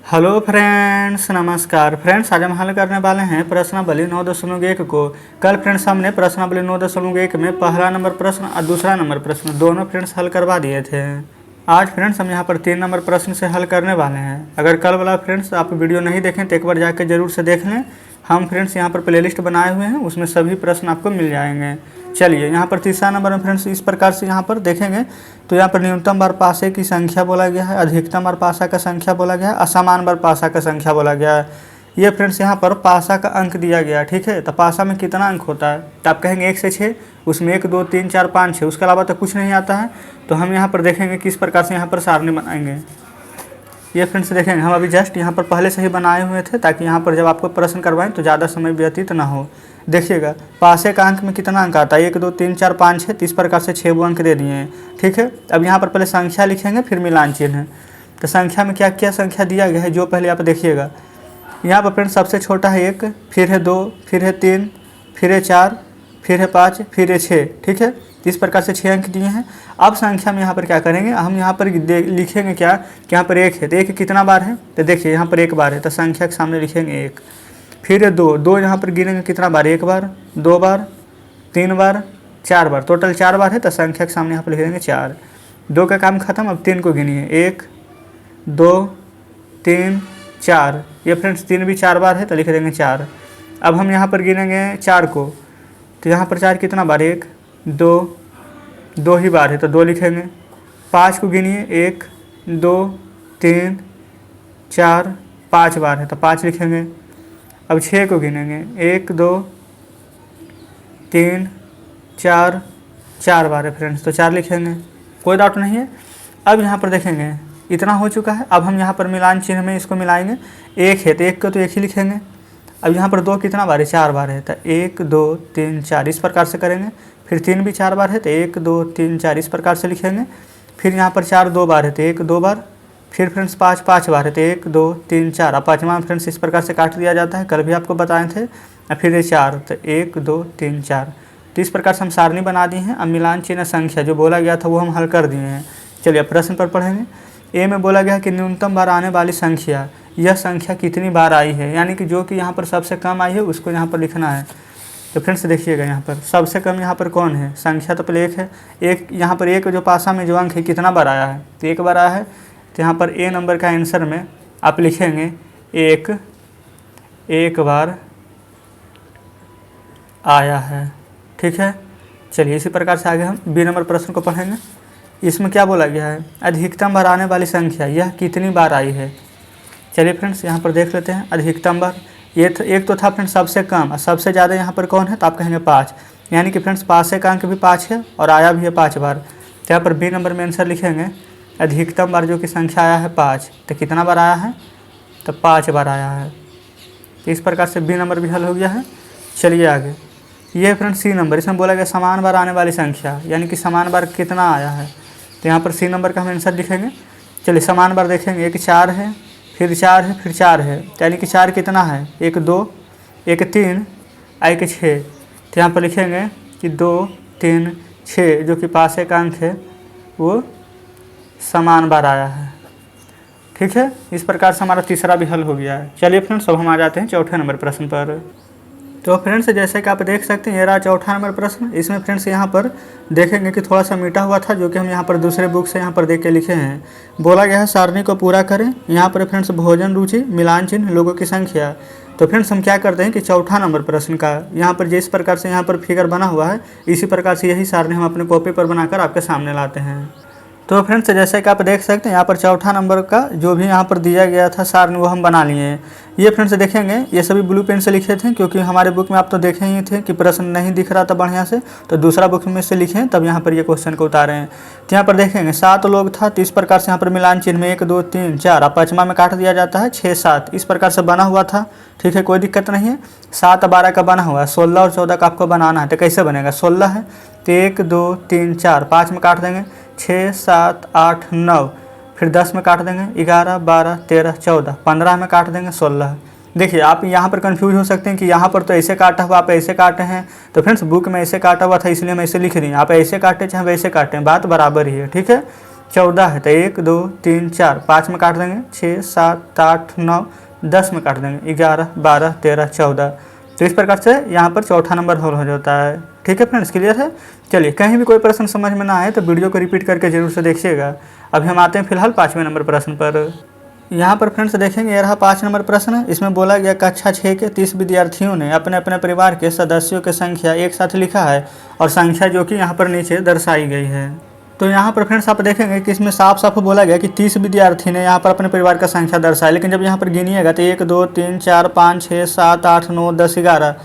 Hello friends, नमस्कार friends. आज हम हल करने वाले हैं प्रश्नावली 9.1 को। कल फ्रेंड्स हमने प्रश्नावली 9.1 में पहला नंबर प्रश्न और दूसरा नंबर प्रश्न दोनों फ्रेंड्स हल करवा दिए थे। आज फ्रेंड्स हम यहाँ पर 3 नंबर प्रश्न से हल करने वाले हैं। अगर कल वाला फ्रेंड्स आप वीडियो नहीं देखें तो एक बार जाकर जरूर से देख लें। हम फ्रेंड्स यहाँ पर प्लेलिस्ट बनाए हुए हैं, उसमें सभी प्रश्न आपको मिल जाएंगे। चलिए यहाँ पर तीसरा नंबर में फ्रेंड्स इस प्रकार से यहाँ पर देखेंगे तो यहाँ पर न्यूनतम बार पासे की संख्या बोला गया है, अधिकतम बार पासा का संख्या बोला गया है, असमान बार पासा का संख्या बोला गया है। ये फ्रेंड्स यहाँ पर पासा का अंक दिया गया है, ठीक है। तो पासा में कितना अंक होता है तो आप कहेंगे 1 से 6, उसमें 1 2 3 4 5 6, उसके अलावा तो कुछ नहीं आता है। तो हम यहाँ पर देखेंगे किस प्रकार से यहाँ पर सारणी बनाएंगे। ये फ्रेंड्स देखेंगे हम अभी जस्ट यहाँ पर पहले से ही बनाए हुए थे ताकि यहाँ पर जब आपको प्रश्न करवाएं तो ज़्यादा समय व्यतीत ना हो। देखिएगा पासे का अंक में कितना अंक आता है 1 2 3 4 5 6, तो इस प्रकार से 6 अंक दे दिए हैं, ठीक है। अब यहाँ पर पहले संख्या लिखेंगे फिर मिलान चिन्ह। तो संख्या में क्या क्या संख्या दिया गया है जो पहले आप देखिएगा। यहाँ पर फ्रेंड्स सबसे छोटा है 1, फिर है 2, फिर है 3, फिर है 4, फिर है 5, फिर है 6, ठीक है। इस प्रकार से 6 अंक दिए हैं। अब संख्या में यहाँ पर क्या करेंगे, हम यहाँ पर लिखेंगे क्या कि यहाँ पर 1 है तो 1 कितना बार है तो देखिए यहाँ पर 1 बार है तो संख्या के सामने लिखेंगे 1। फिर है 2, 2 यहाँ पर गिनेंगे कितना बार, 1 बार, 2 बार, 3 बार, 4 बार, टोटल 4 बार है तो संख्या के सामने यहाँ पर लिख देंगे 4। 2 का काम खत्म। अब 3 को गिनिए 1 2 3 4। ये फ्रेंड्स 3 भी 4 बार है तो लिख देंगे 4। अब हम यहाँ पर गिनेंगे 4 को तो यहाँ पर 4 कितना बार, 1 2 ही बार है तो 2 लिखेंगे। 5 को गिनिए 1 2 3 4, 5 बार है तो 5 लिखेंगे। अब 6 को गिनेंगे 1 2 3 4, 4 बार है फ्रेंड्स तो 4 लिखेंगे, कोई डाउट नहीं है। अब यहाँ पर देखेंगे इतना हो चुका है। अब हम यहाँ पर मिलान चिन्ह में इसको मिलाएंगे। 1 है तो 1 को तो 1 ही लिखेंगे। अब यहाँ पर 2 कितना बार है, 4 बार है तो 1 2 3 4 इस प्रकार से करेंगे। फिर 3 भी 4 बार है तो 1 2 3 4 इस प्रकार से लिखेंगे। फिर यहाँ पर 4 2 बार है तो 1 2 बार। फिर फ्रेंड्स 5 5 बार है तो 1 2 3 4। अब 5वां फ्रेंड्स इस प्रकार से काट दिया जाता है, कल भी आपको बताए थे। फिर ये 4 तो 1 2 3 4। तो इस प्रकार से हम सारणी बना दी हैं। अब मिलान चिन्ह संख्या जो बोला गया था वो हम हल कर दिए हैं। चलिए प्रश्न पर पढ़ेंगे। ए में बोला गया कि न्यूनतम बार आने वाली संख्या, यह संख्या कितनी बार आई है, यानी कि जो कि यहाँ पर सबसे कम आई है उसको यहाँ पर लिखना है। तो फ्रेंड्स देखिएगा यहाँ पर सबसे कम यहाँ पर कौन है, संख्या तो पहले 1 है। एक यहाँ पर 1 जो पासा में जो अंक है कितना बार आया है तो 1 बार आया है। तो यहाँ पर ए नंबर का आंसर में आप लिखेंगे 1 बार आया है, ठीक है। चलिए इसी प्रकार से आगे हम बी नंबर प्रश्न को पढ़ेंगे। इसमें क्या बोला गया है, अधिकतम बार आने वाली संख्या यह कितनी बार आई है। चलिए फ्रेंड्स यहाँ पर देख लेते हैं अधिकतम बार। ये एक तो था फ्रेंड्स सबसे कम और सबसे ज़्यादा यहाँ पर कौन है तो आप कहेंगे 5, यानी कि फ्रेंड्स पासे का अंक भी 5 है और आया भी है 5 बार। तो यहाँ पर बी नंबर में आंसर लिखेंगे अधिकतम बार जो कि संख्या आया है 5, तो कितना बार आया है तो 5 बार आया है। तो इस प्रकार से बी नंबर भी हल हो गया है। चलिए आगे ये फ्रेंड्स सी नंबर, इसमें बोला गया समान बार आने वाली संख्या, यानी कि समान बार कितना आया है। तो यहाँ पर सी नंबर का हम आंसर लिखेंगे। चलिए समान बार देखेंगे, 1 4 है, फिर 4 है, फिर 4 है, यानी कि 4 कितना है 1 2 1 3 1 6। तो यहाँ पर लिखेंगे कि 2 3 6 जो कि पासे का अंक है वो समान बार आया है, ठीक है। इस प्रकार से हमारा तीसरा भी हल हो गया है। चलिए फ्रेंड्स अब हम आ जाते हैं चौथे नंबर प्रश्न पर। तो फ्रेंड्स जैसे कि आप देख सकते हैं ये रहा चौथा नंबर प्रश्न। इसमें फ्रेंड्स यहाँ पर देखेंगे कि थोड़ा सा मीठा हुआ था जो कि हम यहाँ पर दूसरे बुक से यहाँ पर देख के लिखे हैं। बोला गया है सारणी को पूरा करें। यहाँ पर फ्रेंड्स भोजन रुचि, मिलान चिन्ह, लोगों की संख्या। तो फ्रेंड्स हम क्या करते हैं कि चौथा नंबर प्रश्न का यहाँ पर जिस प्रकार से यहाँ पर फिगर बना हुआ है इसी प्रकार से यही सारणी हम अपने कॉपी पर बनाकर आपके सामने लाते हैं। तो फ्रेंड्स जैसे कि आप देख सकते हैं यहाँ पर चौथा नंबर का जो भी यहाँ पर दिया गया था सारणी वो हम बना लिए हैं। ये फ्रेंड्स देखेंगे ये सभी ब्लू पेन से लिखे थे क्योंकि हमारे बुक में आप तो देखे ही थे कि प्रश्न नहीं दिख रहा था बढ़िया से, तो दूसरा बुक में से लिखे तब यहाँ पर ये क्वेश्चन को उतारे हैं। तो यहाँ पर देखेंगे 7 लोग था तो इस प्रकार से यहाँ पर मिलान चिन्ह में 1 2 3 4 और 5वां में काट दिया जाता है 6 7 इस प्रकार से बना हुआ था, ठीक है, कोई दिक्कत नहीं है। 7 12 का बना हुआ है, 16 और 14 का आपको बनाना है। तो कैसे बनेगा, 16 है तो 1 2 3 4 5 में काट देंगे 6 7 8 9, फिर 10 में काट देंगे 11 12 13 14, 15 में काट देंगे 16। देखिए आप यहाँ पर कंफ्यूज हो सकते हैं कि यहाँ पर तो ऐसे काटा हुआ आप ऐसे काटे हैं, तो फ्रेंड्स बुक में ऐसे काटा हुआ था इसलिए हम ऐसे लिख रही हैं। आप ऐसे काटे चाहे वैसे काटें बात बराबर ही है, ठीक है। 14 है तो 1 2 3 4, 5 में काट देंगे, 6 7 8 9 10 में काट देंगे, 11 12 13 14। तो इस प्रकार से यहाँ पर चौथा नंबर हल हो जाता है। ठीक है फ्रेंड्स, क्लियर है। चलिए, कहीं भी कोई प्रश्न समझ में ना आए तो वीडियो को रिपीट करके जरूर से देखिएगा। अभी हम आते हैं फिलहाल 5वें नंबर प्रश्न पर। यहाँ पर फ्रेंड्स देखेंगे, यह रहा 5 नंबर प्रश्न। इसमें बोला गया कक्षा 6 के 30 विद्यार्थियों ने अपने अपने परिवार के सदस्यों की संख्या एक साथ लिखा है और संख्या जो कि यहाँ पर नीचे दर्शाई गई है। तो यहाँ पर फ्रेंड्स आप देखेंगे कि इसमें साफ साफ बोला गया कि 30 विद्यार्थी ने यहाँ पर अपने परिवार का संख्या दर्शाया, लेकिन जब यहाँ पर गिनिएगा तो 1 2 3 4 5 6 7 8 9 10 11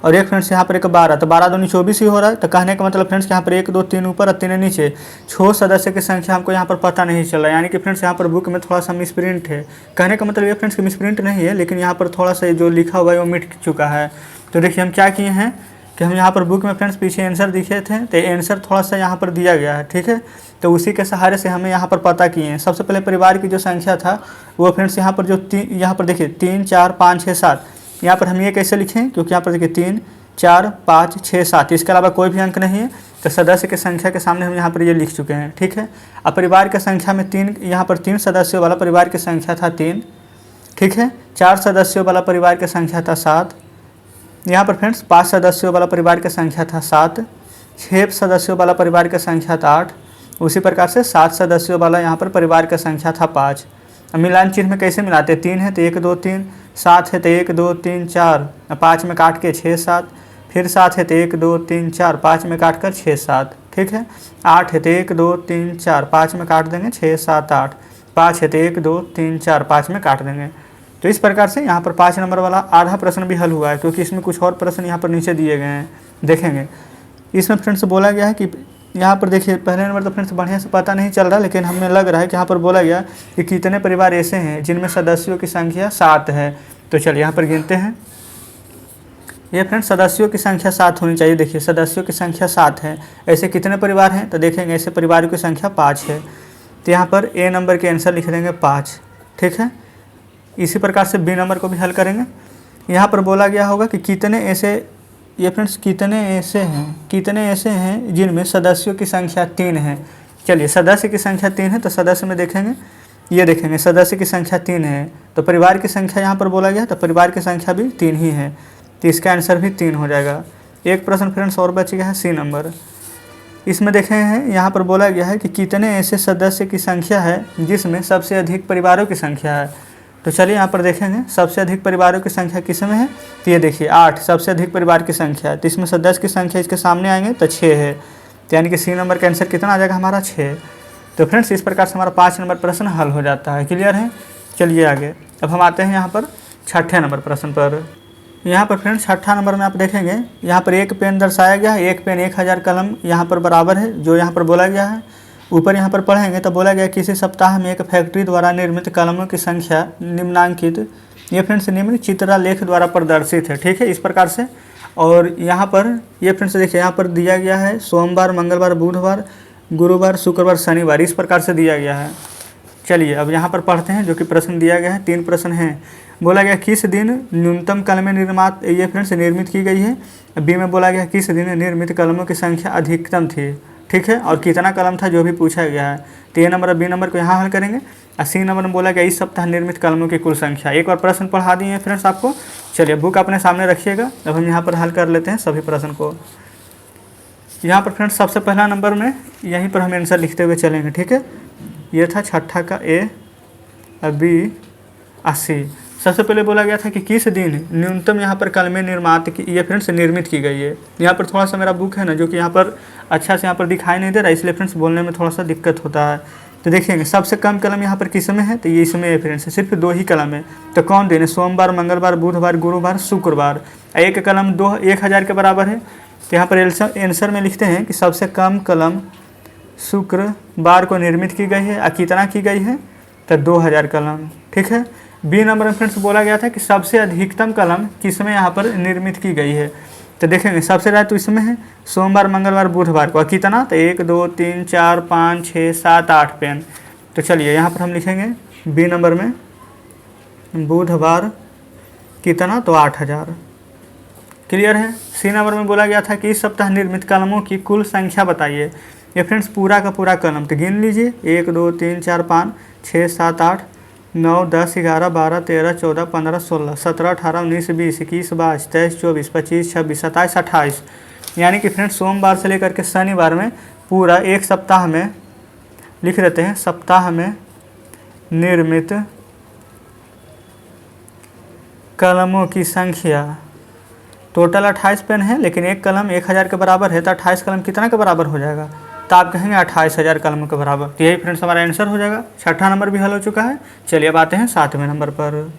और एक फ्रेंड्स यहाँ पर एक 12, तो 12 दूनी 24 ही हो रहा है। तो कहने का मतलब फ्रेंड्स यहाँ पर 1 2 3 ऊपर और 3 नीचे 6 सदस्य की संख्या हमको यहाँ पर पता नहीं चला, यानी कि फ्रेंड्स यहाँ पर बुक में थोड़ा सा मिसप्रिंट है। कहने का मतलब ये फ्रेंड्स कि मिसप्रिंट नहीं है, लेकिन यहाँ पर थोड़ा सा जो लिखा हुआ है वो मिट चुका है। तो देखिए हम क्या किए हैं कि हम यहाँ पर बुक में फ्रेंड्स पीछे आंसर दिखे थे, तो आंसर थोड़ा सा यहाँ पर दिया गया है। ठीक है, तो उसी के सहारे से हमें यहाँ पर पता किए हैं। सबसे पहले परिवार की जो संख्या था वो फ्रेंड्स यहाँ पर जो यहाँ पर देखिए 3 4 5 6 7, यहाँ पर हम ये कैसे लिखें, क्योंकि यहाँ पर देखिए 3 4 5 6 7, इसके अलावा कोई भी अंक नहीं है। तो सदस्य की संख्या के सामने हम यहाँ पर ये लिख चुके हैं। ठीक है, अब परिवार की संख्या में 3, यहाँ पर 3 सदस्यों वाला परिवार की संख्या था 3। ठीक है, 4 सदस्यों वाला परिवार की संख्या था 7। यहाँ पर फ्रेंड्स 5 सदस्यों वाला परिवार की संख्या था 7। 6 सदस्यों वाला परिवार की संख्या था 8। उसी प्रकार से 7 सदस्यों वाला यहाँ पर परिवार की संख्या था 5। अब मिलान चिन्ह में कैसे मिलाते हैं, 3 है तो 1 2 3, 7 है तो 1 2 3 4, 5 में काट के 6 7, फिर 7 है तो 1 2 3 4, 5 में काट कर 6 7। ठीक है, 8 है तो 1 2 3 4, 5 में काट देंगे 6 7 8, 5 है तो 1 2 3 4, 5 में काट देंगे। तो इस प्रकार से यहाँ पर 5 नंबर वाला आधा प्रश्न भी हल हुआ है, क्योंकि इसमें कुछ और प्रश्न यहाँ पर नीचे दिए गए हैं। देखेंगे इसमें फ्रेंड्स बोला गया है कि यहाँ पर देखिए पहले नंबर तो फ्रेंड्स बढ़िया से पता नहीं चल रहा, लेकिन हमें लग रहा है कि यहाँ पर बोला गया कि कितने परिवार ऐसे हैं जिनमें सदस्यों की संख्या 7 है। तो चलिए यहाँ पर गिनते हैं। ये फ्रेंड्स सदस्यों की संख्या 7 होनी चाहिए। देखिए सदस्यों की संख्या 7 है, ऐसे कितने परिवार हैं, तो देखेंगे ऐसे परिवारों की संख्या 5 है। तो यहाँ पर ए नंबर के आंसर लिख देंगे 5। ठीक है, इसी प्रकार से बी नंबर को भी हल करेंगे। यहाँ पर बोला गया होगा कि कितने ऐसे, ये फ्रेंड्स कितने ऐसे हैं जिनमें सदस्यों की संख्या 3 है। चलिए सदस्य की संख्या 3 है, तो सदस्य में देखेंगे, ये देखेंगे सदस्य की संख्या 3 है, तो परिवार की संख्या यहाँ पर बोला गया तो परिवार की संख्या भी 3 ही है, तो इसका आंसर भी 3 हो जाएगा। एक प्रश्न फ्रेंड्स और बच गया है सी नंबर। इसमें देखे हैं यहाँ पर बोला गया है कि कितने ऐसे सदस्य की संख्या है जिसमें सबसे अधिक परिवारों की संख्या है। तो चलिए यहाँ पर देखेंगे सबसे अधिक परिवारों की संख्या किस में है, तो ये देखिए 8 सबसे अधिक परिवार की संख्या है, तो इसमें सदस्य की संख्या इसके सामने आएंगे तो 6 है, तो यानी कि सी नंबर का आंसर कितना आ जाएगा हमारा 6। तो फ्रेंड्स इस प्रकार से हमारा 5 नंबर प्रश्न हल हो जाता है। क्लियर है, चलिए आगे। अब हम आते हैं यहाँ पर 6ठे नंबर प्रश्न पर। यहाँ पर फ्रेंड्स 6ठा नंबर में आप देखेंगे यहाँ पर एक पेन दर्शाया गया है, एक पेन 1000 कलम यहाँ पर बराबर है, जो यहाँ पर बोला गया है। ऊपर यहाँ पर पढ़ेंगे तो बोला गया किसी सप्ताह में एक फैक्ट्री द्वारा निर्मित कलमों की संख्या निम्नांकित, ये फ्रेंड्स निम्न चित्रलेख द्वारा प्रदर्शित है। ठीक है, इस प्रकार से। और यहाँ पर ये फ्रेंड्स देखिए यहाँ पर दिया गया है सोमवार मंगलवार बुधवार गुरुवार शुक्रवार शनिवार, इस प्रकार से दिया गया है। चलिए अब यहाँ पर पढ़ते हैं जो कि प्रश्न दिया गया है। 3 प्रश्न हैं। बोला गया किस दिन न्यूनतम कलमें ये फ्रेंड्स निर्मित की गई है। बी में बोला गया किस दिन निर्मित कलमों की संख्या अधिकतम थी। ठीक है, और कितना कलम था जो भी पूछा गया है। तो ए नंबर और बी नंबर को यहाँ हल करेंगे। और सी नंबर में बोला गया इस सप्ताह निर्मित कलमों की कुल संख्या। एक बार प्रश्न पढ़ा दिए हैं फ्रेंड्स आपको। चलिए बुक अपने सामने रखिएगा। अब हम यहाँ पर हल कर लेते हैं सभी प्रश्न को। यहाँ पर फ्रेंड्स सबसे पहला नंबर में यहीं पर हम आंसर लिखते हुए चलेंगे। ठीक है, ये था 6ठा का ए और बी और सी। सबसे पहले बोला गया था कि किस दिन न्यूनतम यहाँ पर कलमें ये फ्रेंड्स निर्मित की गई है। यहाँ पर थोड़ा सा मेरा बुक है ना जो कि यहाँ पर अच्छा से यहाँ पर दिखाई नहीं दे रहा, इसलिए फ्रेंड्स बोलने में थोड़ा सा दिक्कत होता है। तो देखेंगे सबसे कम कलम यहाँ पर किस में है, तो ये इसमें है फ्रेंड्स, सिर्फ 2 ही कलम है। तो कौन दिन है, सोमवार मंगलवार बुधवार गुरुवार शुक्रवार। एक कलम 1000 के बराबर है। तो यहाँ पर आंसर में लिखते हैं कि सबसे कम कलम शुक्रवार को निर्मित की गई है। और कितना की गई है, तो 2000 कलम। ठीक है, बी नंबर में फ्रेंड्स बोला गया था कि सबसे अधिकतम कलम किसमें यहाँ पर निर्मित की गई है। तो देखेंगे सबसे ज़्यादा तो इसमें है सोमवार मंगलवार बुधवार को। कितना, तो 1 2 3 4 5 6 7 8 पेन। तो चलिए यहाँ पर हम लिखेंगे बी नंबर में बुधवार कितना, तो 8000। क्लियर है। सी नंबर में बोला गया था कि इस सप्ताह निर्मित कलमों की कुल संख्या बताइए। ये फ्रेंड्स पूरा का पूरा कलम, तो गिन लीजिए 1 2 3 4 5 6 7 8 9 10 11 12 13 14 15 16 17 18 19 20 21 22 23 24 25 26 27 28, यानी कि फ्रेंड्स सोमवार से लेकर के शनिवार में पूरा एक सप्ताह में लिख देते हैं, सप्ताह में निर्मित कलमों की संख्या टोटल 28 पेन है, लेकिन एक कलम 1000 के बराबर है, तो 28 कलम कितना के बराबर हो जाएगा, तो आप कहेंगे 28,000 कलमों के बराबर। तो यही फ्रेंड्स हमारा आंसर हो जाएगा। छठा नंबर भी हल हो चुका है। चलिए अब आते हैं 7वें नंबर पर।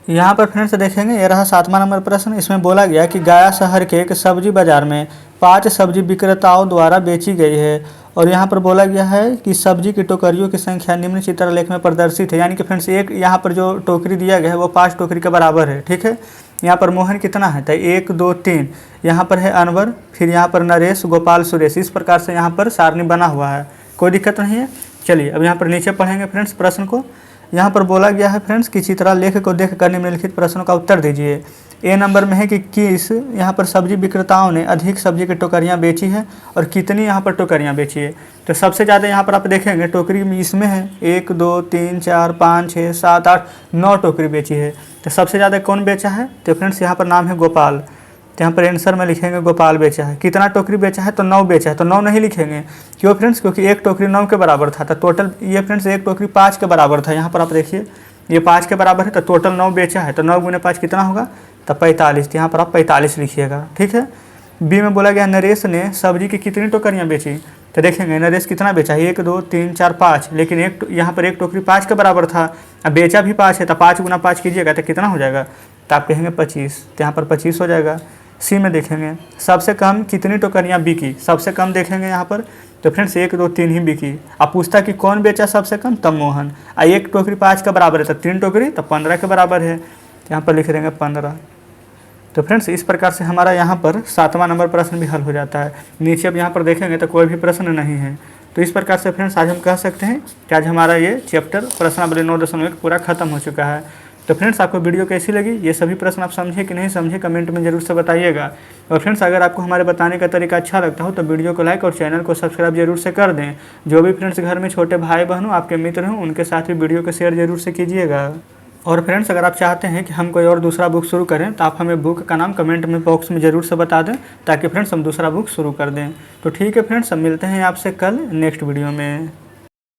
यहाँ पर फ्रेंड्स देखेंगे, ये रहा 7वां नंबर प्रश्न। इसमें बोला गया कि गया शहर के एक सब्जी बाजार में 5 सब्जी विक्रेताओं द्वारा बेची गई है, और यहाँ पर बोला गया है कि सब्जी की टोकरियों की संख्या निम्न चित्रलेख में प्रदर्शित है, यानी कि फ्रेंड्स एक यहाँ पर जो टोकरी दिया गया है वो 5 टोकरी के बराबर है। ठीक है, यहाँ पर मोहन कितना है, तो 1 2 3, यहाँ पर है अनवर, फिर यहाँ पर नरेश, गोपाल, सुरेश, इस प्रकार से यहाँ पर सारणी बना हुआ है, कोई दिक्कत नहीं है। चलिए अब यहाँ पर नीचे पढ़ेंगे फ्रेंड्स प्रश्न को। यहाँ पर बोला गया है फ्रेंड्स कि चित्रलेख को देखकर निम्नलिखित प्रश्नों का उत्तर दीजिए। ए नंबर में है कि किस यहाँ पर सब्जी विक्रेताओं ने अधिक सब्जी की टोकरियाँ बेची है और कितनी यहाँ पर टोकरियाँ बेची है। तो सबसे ज़्यादा यहाँ पर आप देखेंगे टोकरी में इसमें है 1 2 3 4 5 6 7 8 9 टोकरी बेची है। तो सबसे ज़्यादा कौन बेचा है, तो फ्रेंड्स यहाँ पर नाम है गोपाल, तो यहाँ पर आंसर में लिखेंगे गोपाल बेचा है। कितना टोकरी बेचा है, तो 9 बेचा है, तो 9 नहीं लिखेंगे, क्यों फ्रेंड्स, क्योंकि एक टोकरी 9 के बराबर था, तो टोटल ये फ्रेंड्स एक टोकरी 5 के बराबर था। यहाँ पर आप देखिए ये 5 के बराबर है, तो टोटल 9 बेचा है, तो 9 गुने 5 कितना होगा, तो 45, तो यहाँ पर आप 45 लिखिएगा। ठीक है। बी में बोला गया नरेश ने सब्जी की कितनी टोकरियाँ बेची, तो देखेंगे नरेश कितना बेचा है, 1 2 3 4 5, लेकिन एक यहाँ पर एक टोकरी 5 के बराबर था, अब बेचा भी 5 है, तो 5 गुना 5 कीजिएगा तो कितना हो जाएगा, तो आप कहेंगे 25, तो यहाँ पर 25 हो जाएगा। सी में देखेंगे सबसे कम कितनी टोकरियाँ बिकी, सबसे कम देखेंगे यहाँ पर, तो फ्रेंड्स 1 2 3 ही बिकी। अब पूछता कि कौन बेचा सबसे कम, तब मोहन। एक टोकरी 5 का बराबर है, तो 3 टोकरी तो 15 के बराबर है, यहाँ पर लिख देंगे 15। तो फ्रेंड्स इस प्रकार से हमारा यहाँ पर 7वां नंबर प्रश्न भी हल हो जाता है। नीचे अब यहाँ पर देखेंगे तो कोई भी प्रश्न नहीं है। तो इस प्रकार से फ्रेंड्स आज हम कह सकते हैं कि आज हमारा ये चैप्टर प्रश्नावली 9.1 पूरा खत्म हो चुका है। तो फ्रेंड्स आपको वीडियो कैसी लगी, ये सभी प्रश्न आप समझे कि नहीं समझे, कमेंट में जरूर से बताइएगा। और फ्रेंड्स अगर आपको हमारे बताने का तरीका अच्छा लगता हो तो वीडियो को लाइक और चैनल को सब्सक्राइब जरूर से कर दें। जो भी फ्रेंड्स घर में छोटे भाई बहन हो, आपके मित्र हों, उनके साथ भी वीडियो को शेयर जरूर से कीजिएगा। और फ्रेंड्स अगर आप चाहते हैं कि हम कोई और दूसरा बुक शुरू करें तो आप हमें बुक का नाम कमेंट में बॉक्स में ज़रूर से बता दें, ताकि फ्रेंड्स हम दूसरा बुक शुरू कर दें। तो ठीक है फ्रेंड्स, हम मिलते हैं आपसे कल नेक्स्ट वीडियो में।